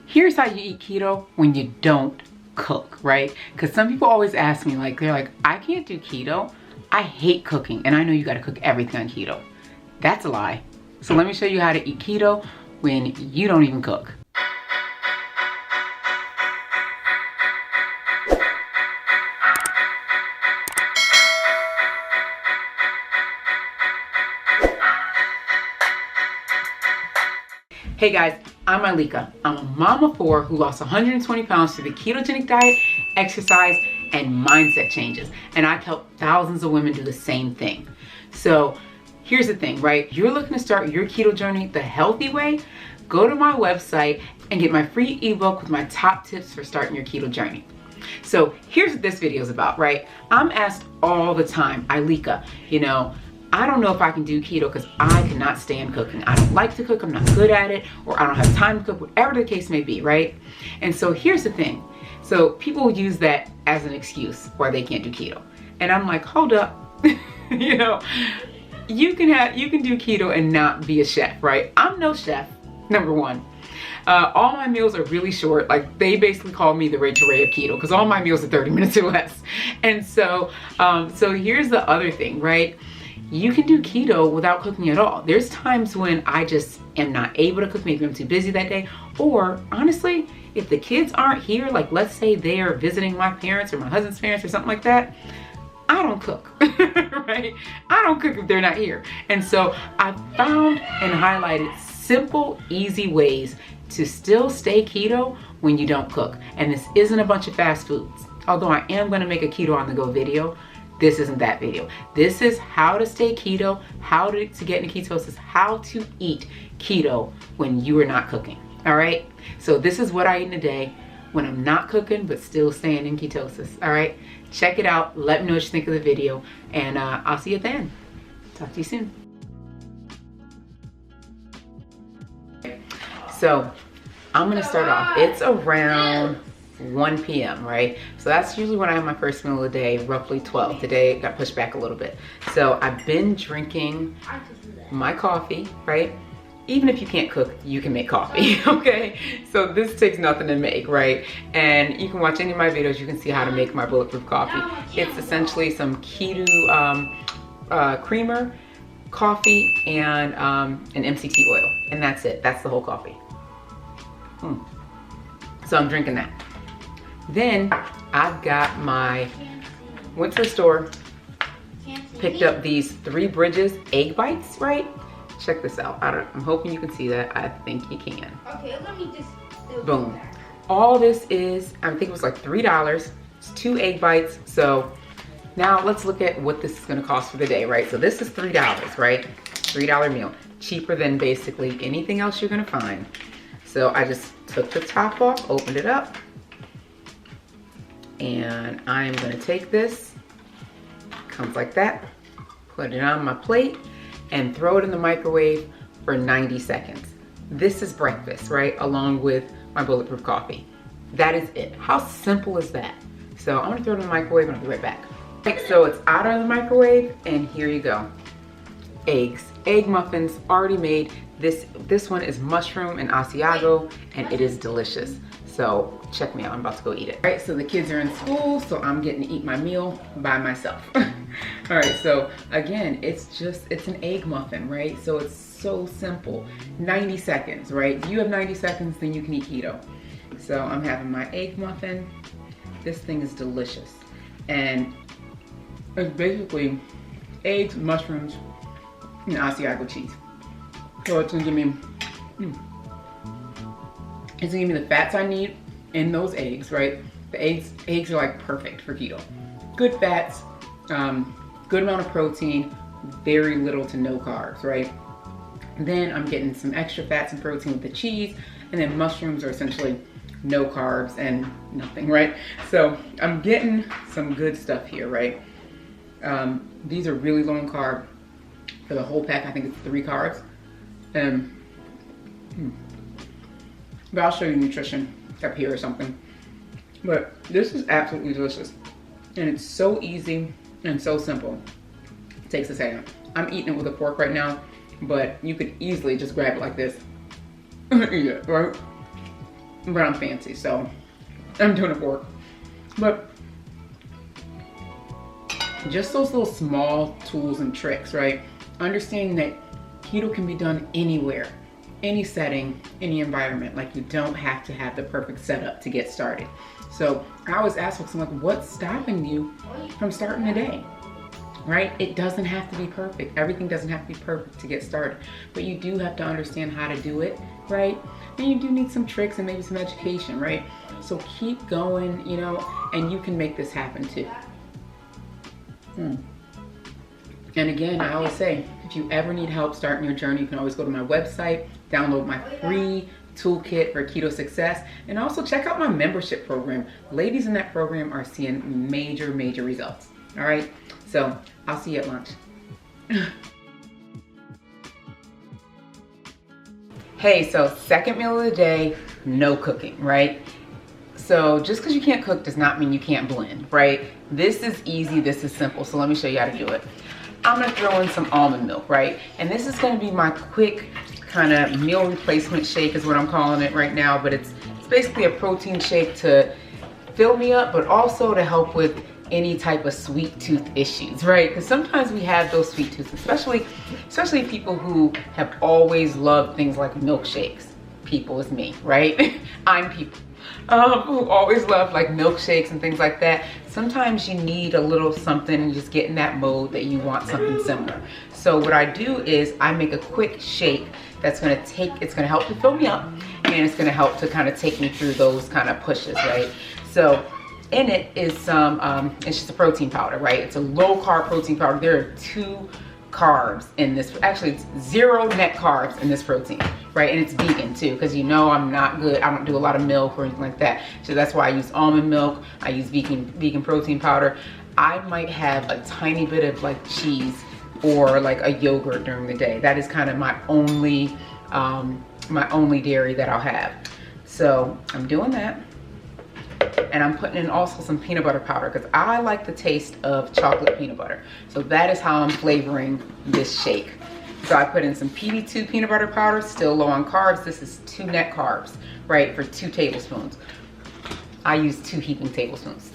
Here's how you eat keto when you don't cook, right? Because some people always ask me, like, they're like, I can't do keto. I hate cooking, and I know you gotta cook everything on keto. That's a lie. So let me show you how to eat keto when you don't even cook. Hey guys, I'm Ileka. I'm a mom of 4 who lost 120 pounds through the ketogenic diet, exercise, and mindset changes. And I've helped thousands of women do the same thing. So here's the thing, right? You're looking to start your keto journey the healthy way? Go to my website and get my free ebook with my top tips for starting your keto journey. So here's what this video is about, right? I'm asked all the time, Ileka, I don't know if I can do keto because I cannot stand cooking. I don't like to cook, I'm not good at it, or I don't have time to cook, whatever the case may be, right? And so here's the thing. So people use that as an excuse why they can't do keto. And I'm like, hold up. You can do keto and not be a chef, right? I'm no chef, number one. All my meals are really short. Like, they basically call me the Rachel Ray of keto because all my meals are 30 minutes or less. And so, so here's the other thing, right? You can do keto without cooking at all. There's times when I just am not able to cook, maybe I'm too busy that day, or honestly, if the kids aren't here, like let's say they are visiting my parents or my husband's parents or something like that, I don't cook, right? I don't cook if they're not here. And so I found and highlighted simple, easy ways to still stay keto when you don't cook. And this isn't a bunch of fast foods. Although I am gonna make a keto on the go video, this isn't that video. This is how to stay keto, how to get into ketosis, how to eat keto when you are not cooking, all right? So this is what I eat in a day when I'm not cooking but still staying in ketosis, all right? Check it out, let me know what you think of the video, and I'll see you then. Talk to you soon. So I'm gonna start off. It's around 1 p.m., right? So that's usually when I have my first meal of the day, roughly 12. Today it got pushed back a little bit. So I've been drinking my coffee, right? Even if you can't cook, you can make coffee, okay? So this takes nothing to make, right? And you can watch any of my videos, you can see how to make my bulletproof coffee. It's essentially some keto creamer, coffee, and an MCT oil. And that's it, that's the whole coffee. So I'm drinking that. Then I've got went to the store, picked up these 3 Bridges egg bites, right? Check this out. I'm hoping you can see that. I think you can. Okay, let me just boom. All this is, I think it was like $3. It's 2 egg bites. So now let's look at what this is gonna cost for the day, right? So this is $3, right? $3 meal. Cheaper than basically anything else you're gonna find. So I just took the top off, opened it up, and I'm gonna take this, comes like that, put it on my plate, and throw it in the microwave for 90 seconds. This is breakfast, right? Along with my bulletproof coffee. That is it. How simple is that? So I'm gonna throw it in the microwave and I'll be right back. Okay, so it's out of the microwave, and here you go. Eggs, egg muffins, already made. This one is mushroom and Asiago, and it is delicious. So check me out, I'm about to go eat it. All right, so the kids are in school, so I'm getting to eat my meal by myself. All right, so again, it's an egg muffin, right? So it's so simple, 90 seconds, right? If you have 90 seconds, then you can eat keto. So I'm having my egg muffin. This thing is delicious. And it's basically eggs, mushrooms, and Asiago cheese. So it's gonna give me, it's gonna give me the fats I need in those eggs, right? The eggs are like perfect for keto. Good fats, good amount of protein, very little to no carbs, right? Then I'm getting some extra fats and protein with the cheese, and then mushrooms are essentially no carbs and nothing, right? So I'm getting some good stuff here, right? These are really low in carb. For the whole pack, I think it's 3 carbs. But I'll show you nutrition up here or something. But this is absolutely delicious. And it's so easy and so simple. It takes a second. I'm eating it with a fork right now, but you could easily just grab it like this. Eat it, right? but I'm fancy, so I'm doing it for work. But just those little small tools and tricks, right? Understanding that keto can be done anywhere, any setting, any environment. Like, you don't have to have the perfect setup to get started. So I always ask folks, I'm like, what's stopping you from starting a day? Right? It doesn't have to be perfect. Everything doesn't have to be perfect to get started, but you do have to understand how to do it, right? And you do need some tricks and maybe some education, right? So keep going, you know, and you can make this happen too. And again, I always say, if you ever need help starting your journey, you can always go to my website, download my free toolkit for keto success, and also check out my membership program. Ladies in that program are seeing major results. All right, so I'll see you at lunch. Hey, so second meal of the day, no cooking, right? So just because you can't cook does not mean you can't blend, right? This is easy, this is simple, so let me show you how to do it. I'm gonna throw in some almond milk, right? And this is gonna be my quick kind of meal replacement shake is what I'm calling it right now, but it's basically a protein shake to fill me up, but also to help with any type of sweet tooth issues, right? Because sometimes we have those sweet tooth, especially people who have always loved things like milkshakes. People is me, right? I'm people who always love like milkshakes and things like that. Sometimes you need a little something and just get in that mode that you want something similar. So what I do is I make a quick shake that's gonna it's gonna help to fill me up, and it's gonna help to kind of take me through those kind of pushes, right? So in it is some, it's just a protein powder, right? It's a low carb protein powder. There are 2 carbs in this, actually it's 0 net carbs in this protein, right? And it's vegan too, because you know I'm not good, I don't do a lot of milk or anything like that. So that's why I use almond milk, I use vegan protein powder. I might have a tiny bit of like cheese or like a yogurt during the day. That is kind of my only dairy that I'll have. So I'm doing that. And I'm putting in also some peanut butter powder because I like the taste of chocolate peanut butter. So that is how I'm flavoring this shake. So I put in some PD2 peanut butter powder, still low on carbs. This is 2 net carbs, right, for 2 tablespoons. I use 2 heaping tablespoons.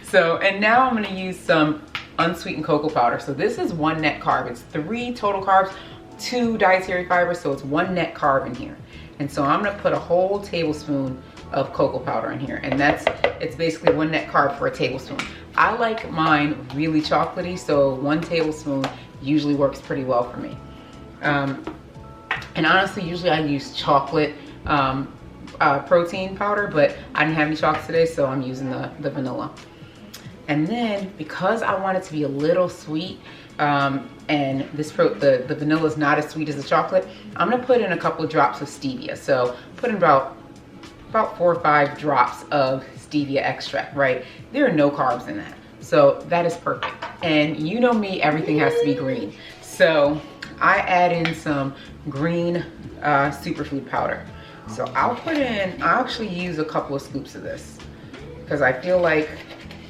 So, and now I'm gonna use some unsweetened cocoa powder. So this is 1 net carb. It's 3 total carbs, 2 dietary fibers, so it's 1 net carb in here. And so I'm gonna put a whole tablespoon of cocoa powder in here, and it's basically 1 net carb for a tablespoon. I like mine really chocolatey, so 1 tablespoon usually works pretty well for me. And honestly, usually I use chocolate protein powder, but I didn't have any chocolate today, so I'm using the vanilla. And then because I want it to be a little sweet, and the vanilla is not as sweet as the chocolate, I'm gonna put in a couple of drops of stevia. So put in about 4 or 5 drops of stevia extract, right? There are no carbs in that. So that is perfect. And you know me, everything has to be green. So I add in some green superfood powder. So I'll actually use a couple of scoops of this because I feel like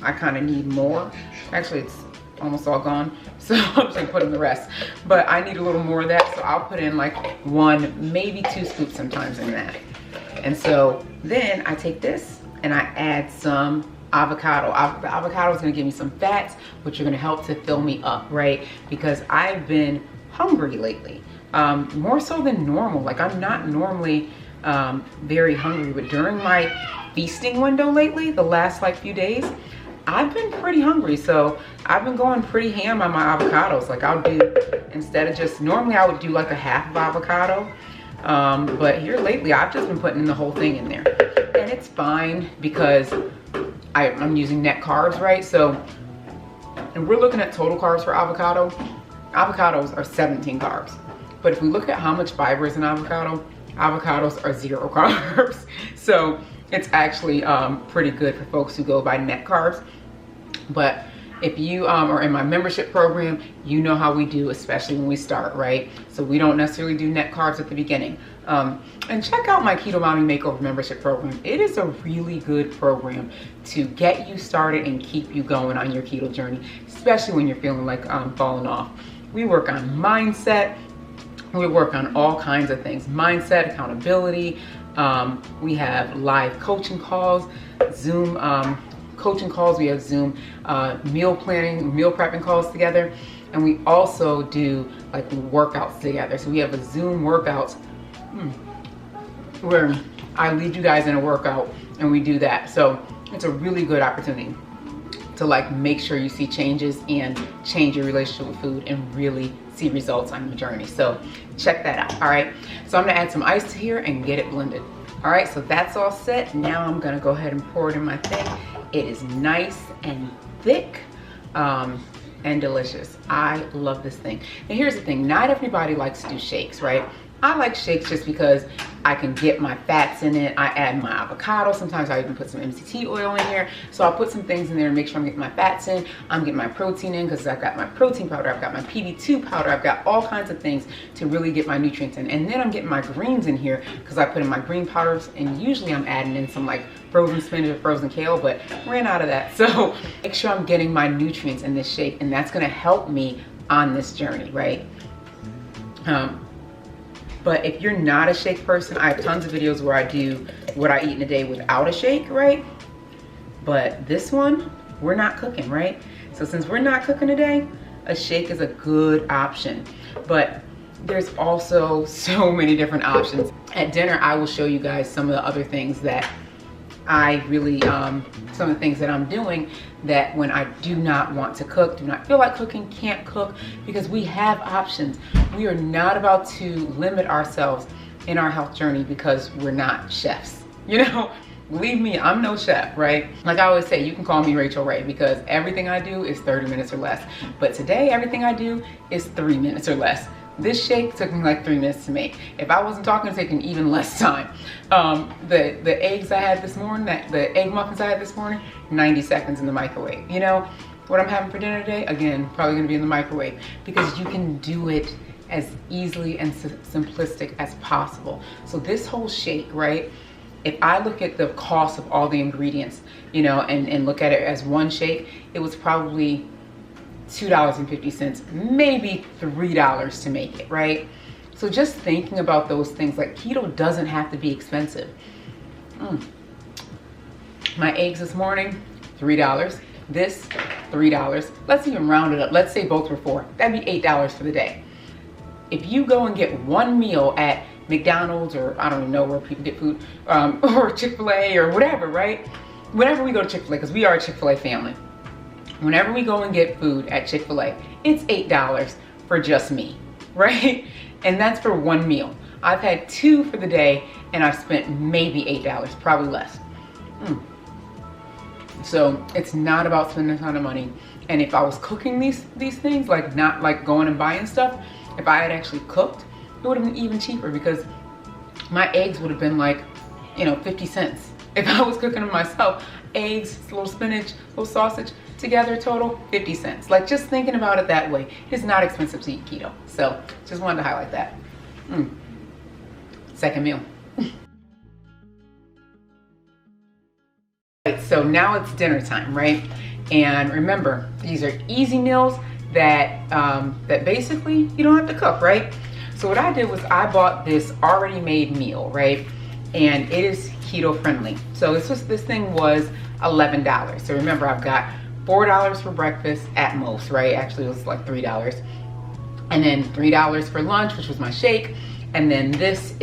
I kind of need more. Actually, it's almost all gone. So I'm just gonna put in the rest. But I need a little more of that. So I'll put in like 1, maybe 2 scoops sometimes in that. And so then I take this and I add some avocado. The avocado is gonna give me some fats, which are gonna help to fill me up, right? Because I've been hungry lately, more so than normal. Like I'm not normally very hungry, but during my feasting window lately, the last like few days, I've been pretty hungry. So I've been going pretty ham on my avocados. Like I'll do, instead of just, normally I would do like a half of avocado. But here lately, I've just been putting the whole thing in there. And it's fine because I'm using net carbs, right? So, and we're looking at total carbs for avocado. Avocados are 17 carbs. But if we look at how much fiber is in avocado, avocados are 0 carbs. So it's actually pretty good for folks who go by net carbs. But if you are in my membership program, you know how we do, especially when we start, right? So we don't necessarily do net carbs at the beginning. And check out my Keto Mommy Makeover membership program. It is a really good program to get you started and keep you going on your keto journey, especially when you're feeling like falling off. We work on mindset. We work on all kinds of things. Mindset, accountability, We have live coaching calls, Zoom coaching calls. We have Zoom meal planning, meal prepping calls together. And we also do like workouts together. So we have a Zoom workout where I lead you guys in a workout and we do that. So it's a really good opportunity to like make sure you see changes and change your relationship with food and really see results on your journey. So check that out. All right. So I'm gonna add some ice to here and get it blended. All right, so that's all set. Now I'm gonna go ahead and pour it in my thing. It is nice and thick and delicious. I love this thing. And here's the thing, not everybody likes to do shakes, right? I like shakes just because I can get my fats in it. I add my avocado. Sometimes I even put some MCT oil in here. So I'll put some things in there and make sure I'm getting my fats in. I'm getting my protein in because I've got my protein powder. I've got my PB2 powder. I've got all kinds of things to really get my nutrients in. And then I'm getting my greens in here because I put in my green powders. And usually I'm adding in some like frozen spinach or frozen kale, but ran out of that. So make sure I'm getting my nutrients in this shake. And that's going to help me on this journey, right? But if you're not a shake person, I have tons of videos where I do what I eat in a day without a shake, right? But this one, we're not cooking, right? So since we're not cooking today, a shake is a good option. But there's also so many different options. At dinner, I will show you guys some of the other things that I really, some of the things that I'm doing that when I do not want to cook, do not feel like cooking, can't cook, because we have options. We are not about to limit ourselves in our health journey because we're not chefs. You know, believe me, I'm no chef, right? Like I always say, you can call me Rachel Ray because everything I do is 30 minutes or less. But today, everything I do is 3 minutes or less. This shake took me like 3 minutes to make. If I wasn't talking, it's taking even less time. The eggs I had this morning, the egg muffins I had this morning, 90 seconds in the microwave. You know, what I'm having for dinner today, again, probably gonna be in the microwave because you can do it as easily and simplistic as possible. So this whole shake, right? If I look at the cost of all the ingredients, you know, and look at it as one shake, it was probably $2.50, maybe $3 to make it, right? So just thinking about those things, like keto doesn't have to be expensive. My eggs this morning, $3. This, $3. Let's even round it up. Let's say both were $4. That'd be $8 for the day. If you go and get one meal at McDonald's, or I don't even know where people get food, or Chick-fil-A or whatever, right? Whenever we go to Chick-fil-A, because we are a Chick-fil-A family. Whenever we go and get food at Chick-fil-A, it's $8 for just me, right? And that's for one meal. I've had 2 for the day and I've spent maybe $8, probably less. So it's not about spending a ton of money. And if I was cooking these things, like not like going and buying stuff, if I had actually cooked, it would have been even cheaper because my eggs would have been like, you know, 50 cents. If I was cooking them myself, eggs, a little spinach, a little sausage, together total 50 cents. Like just thinking about it that way, it's not expensive to eat keto. So just wanted to highlight that. Second meal. Right, so now it's dinner time, right? And remember, these are easy meals that that basically you don't have to cook, right? So what I did was I bought this already made meal, right? And it is keto friendly. So this thing was $11. So remember, I've got $4 for breakfast at most, right? Actually, it was like $3. And then $3 for lunch, which was my shake. And then this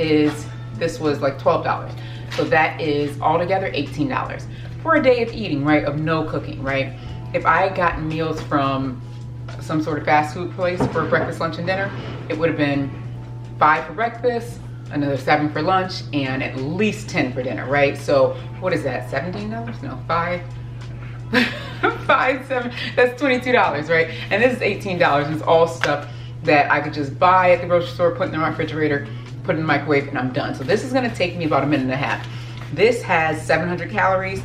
was like $12. So that is altogether $18 for a day of eating, right? Of no cooking, right? If I had gotten meals from some sort of fast food place for breakfast, lunch, and dinner, it would have been 5 for breakfast, another 7 for lunch, and at least 10 for dinner, right? So what is that, $17? No, 5, 7, that's $22, right? And this is $18. It's all stuff that I could just buy at the grocery store, put in the refrigerator, put in the microwave, and I'm done. So this is gonna take me about a minute and a half. This has 700 calories.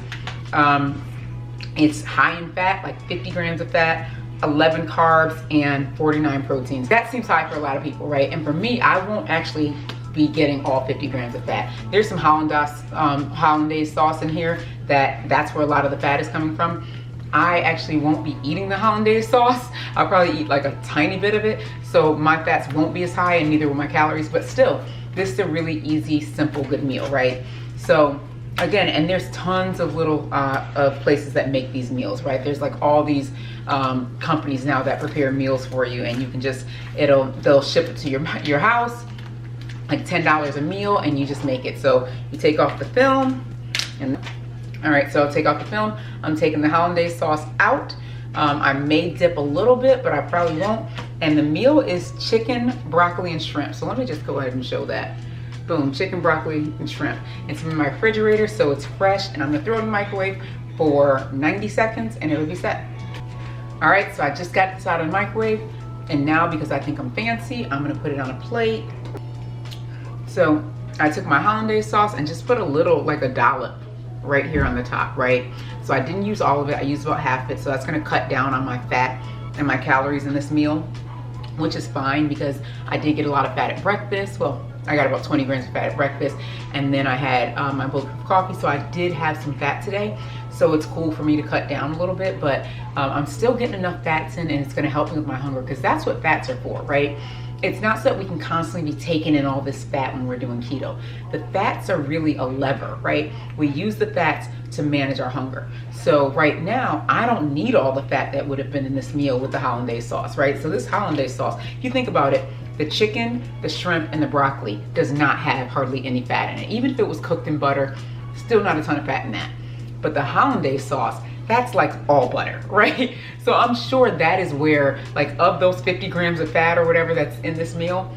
It's high in fat, like 50 grams of fat, 11 carbs, and 49 proteins. That seems high for a lot of people, right? And for me, I won't actually be getting all 50 grams of fat. There's some hollandaise sauce in here that's where a lot of the fat is coming from. I actually won't be eating the hollandaise sauce. I'll probably eat like a tiny bit of it. So my fats won't be as high and neither will my calories, but still, this is a really easy, simple, good meal, right? So again, and there's tons of little places that make these meals, right? There's like all these companies now that prepare meals for you, and you can just, they'll ship it to your house, like $10 a meal, and you just make it. So you take off the film, and all right, so I'll take off the film. I'm taking the hollandaise sauce out. I may dip a little bit, but I probably won't. And the meal is chicken, broccoli, and shrimp. So let me just go ahead and show that. Boom, chicken, broccoli, and shrimp. It's in my refrigerator, so it's fresh, and I'm gonna throw it in the microwave for 90 seconds, and it'll be set. All right, so I just got this out of the microwave, and now because I think I'm fancy, I'm gonna put it on a plate. So I took my hollandaise sauce and just put a little, like a dollop right here on the top, right? So I didn't use all of it, I used about half of it, so that's gonna cut down on my fat and my calories in this meal, which is fine because I did get a lot of fat at breakfast. Well, I got about 20 grams of fat at breakfast, and then I had my bulletproof coffee, so I did have some fat today. So it's cool for me to cut down a little bit, but I'm still getting enough fats in, and it's gonna help me with my hunger, because that's what fats are for, right? It's not so that we can constantly be taking in all this fat when we're doing keto. The fats are really a lever, right? We use the fats to manage our hunger. So right now, I don't need all the fat that would have been in this meal with the hollandaise sauce, right? So this hollandaise sauce, if you think about it, the chicken, the shrimp, and the broccoli does not have hardly any fat in it. Even if it was cooked in butter, still not a ton of fat in that. But the hollandaise sauce, that's like all butter, right? So I'm sure that is where, like, of those 50 grams of fat or whatever that's in this meal,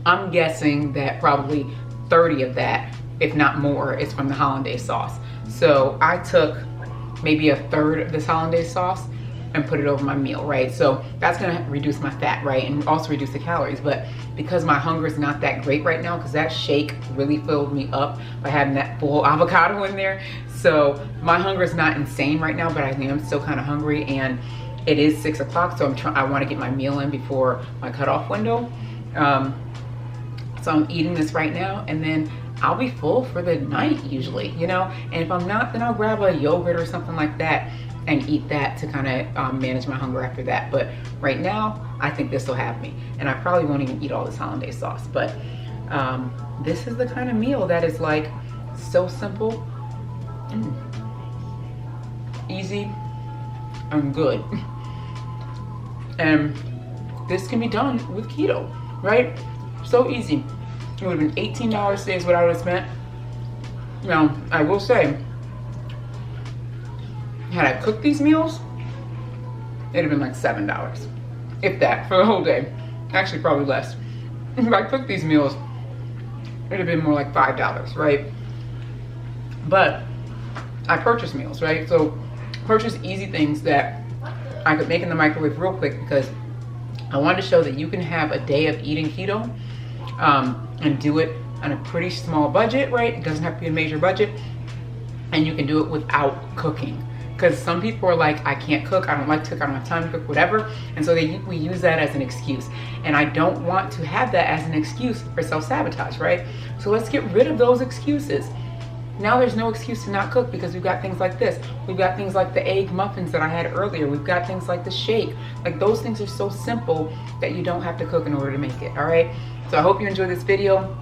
I'm guessing that probably 30 of that, if not more, is from the hollandaise sauce. So I took maybe a third of this hollandaise sauce and put it over my meal, right? So that's gonna reduce my fat, right? And also reduce the calories. But because my hunger is not that great right now, because that shake really filled me up by having that full avocado in there. So my hunger is not insane right now, but I am still kind of hungry, and it is 6 o'clock, so I want to get my meal in before my cutoff window. So I'm eating this right now, and then I'll be full for the night usually, you know? And if I'm not, then I'll grab a yogurt or something like that and eat that to kind of manage my hunger after that. But right now, I think this will have me. And I probably won't even eat all this hollandaise sauce, but this is the kind of meal that is like so simple, easy, and good. And this can be done with keto, right? So easy. It would have been $18 today is what I would have spent. Now, I will say, had I cooked these meals, it'd have been like $7, if that, for the whole day. Actually, probably less. If I cooked these meals, it'd have been more like $5, right? But I purchased meals, right? So purchase easy things that I could make in the microwave real quick, because I wanted to show that you can have a day of eating keto and do it on a pretty small budget, right? It doesn't have to be a major budget, and you can do it without cooking. Because some people are like, I can't cook, I don't like to cook, I don't have time to cook, whatever. And so we use that as an excuse. And I don't want to have that as an excuse for self-sabotage, right? So let's get rid of those excuses. Now there's no excuse to not cook, because we've got things like this. We've got things like the egg muffins that I had earlier. We've got things like the shake. Like, those things are so simple that you don't have to cook in order to make it, all right? So I hope you enjoyed this video.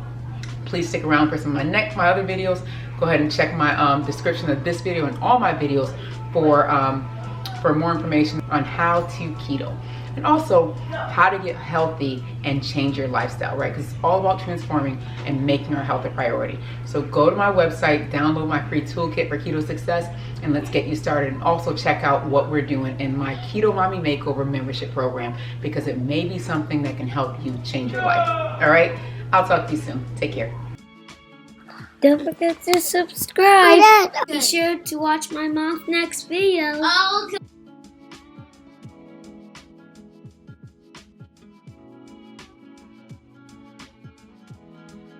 Please stick around for some of my other videos. Go ahead and check my description of this video and all my videos for more information on how to keto, and also how to get healthy and change your lifestyle, right? Because it's all about transforming and making our health a priority. So go to my website, download my free toolkit for keto success, and let's get you started. And also check out what we're doing in my Keto Mommy Makeover membership program, because it may be something that can help you change your life. All right, I'll talk to you soon. Take care. Don't forget to subscribe. Be sure to watch my mom's next video. Oh, okay.